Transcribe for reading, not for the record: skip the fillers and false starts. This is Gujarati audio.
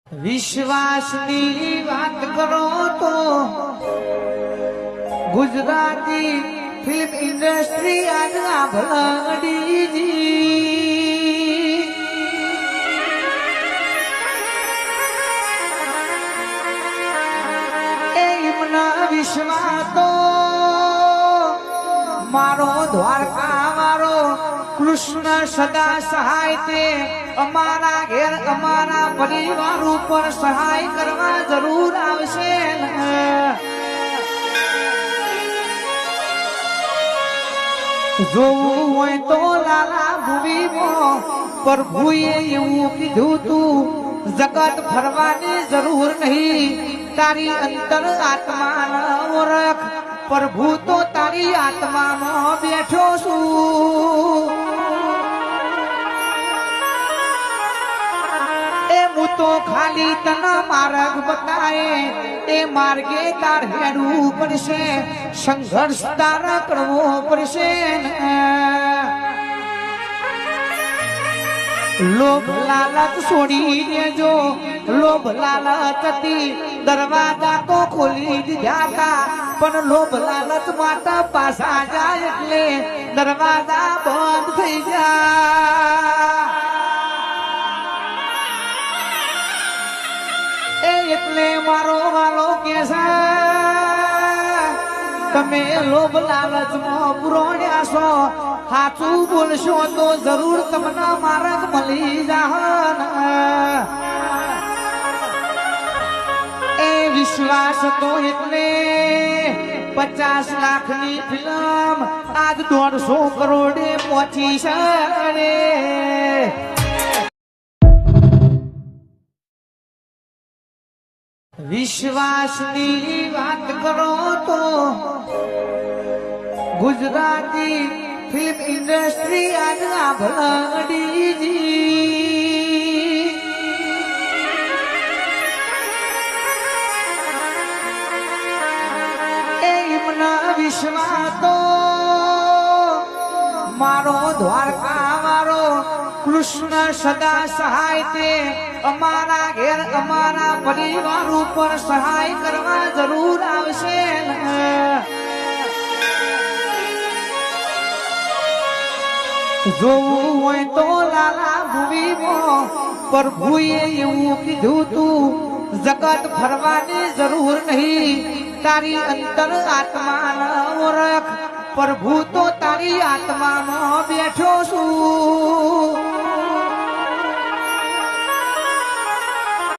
વિશ્વાસની વાત કરો તો ગુજરાતી ફિલ્મ ઇન્ડસ્ટ્રી આજના ભલડીજી એમના વિશ્વાસ તો મારો દ્વારકા મારો કૃષ્ણ સદા સહાય તે અમારા ઘેર અમારા પરિવાર ઉપર સહાય કરવા જરૂર આવશે જોવું હોય તો લાલા ભૂમિમાં પ્રભુએ એવું કીધું તું જગત ફરવાની જરૂર નહીં તારી અંતર આત્મા ઓળખ પ્રભુ તો તારી આત્મામાં બેઠો છું હું તો ખાલી તના માર્ગ બતાએ એ માર્ગે તાર હેડવું પડશે સંઘર્ષ તારા કરવો પડશે લોભ લાલચ છોડી દેજો લોભ લાલચ હતી દરવાજા તો ખોલી દીધા હતા પણ લોભ લાલચ માટે પાછા જાય એટલે દરવાજા બંધ થઈ જાય એટલે મારો વાલો કે તમે લોભ લાલચમાં પુરોણ્યા છો સાચું બોલશો તો જરૂર તમને માર્ગ મળી જાય એ વિશ્વાસ તો એટલે 50 લાખની ફિલ્મ આજ 150 કરોડે પહોંચી છે વિશ્વાસની વાત કરો તો ગુજરાતી ફિલ્મ ઇન્ડસ્ટ્રી આજના ભલડીજી એમના વિશ્વાસ તો મારો દ્વારકા મારો કૃષ્ણ સદા સહાય તે અમારા ઘેર અમારા પરિવાર ઉપર સહાય કરવા જરૂર આવશે જોવું હોય તો લાલા ભૂમિમાં પ્રભુએ એવું કીધું તું જગત ફરવાની જરૂર નહીં તારી અંતર આત્મા ઓળખ પ્રભુ તો તારી આત્મામાં બેઠો છું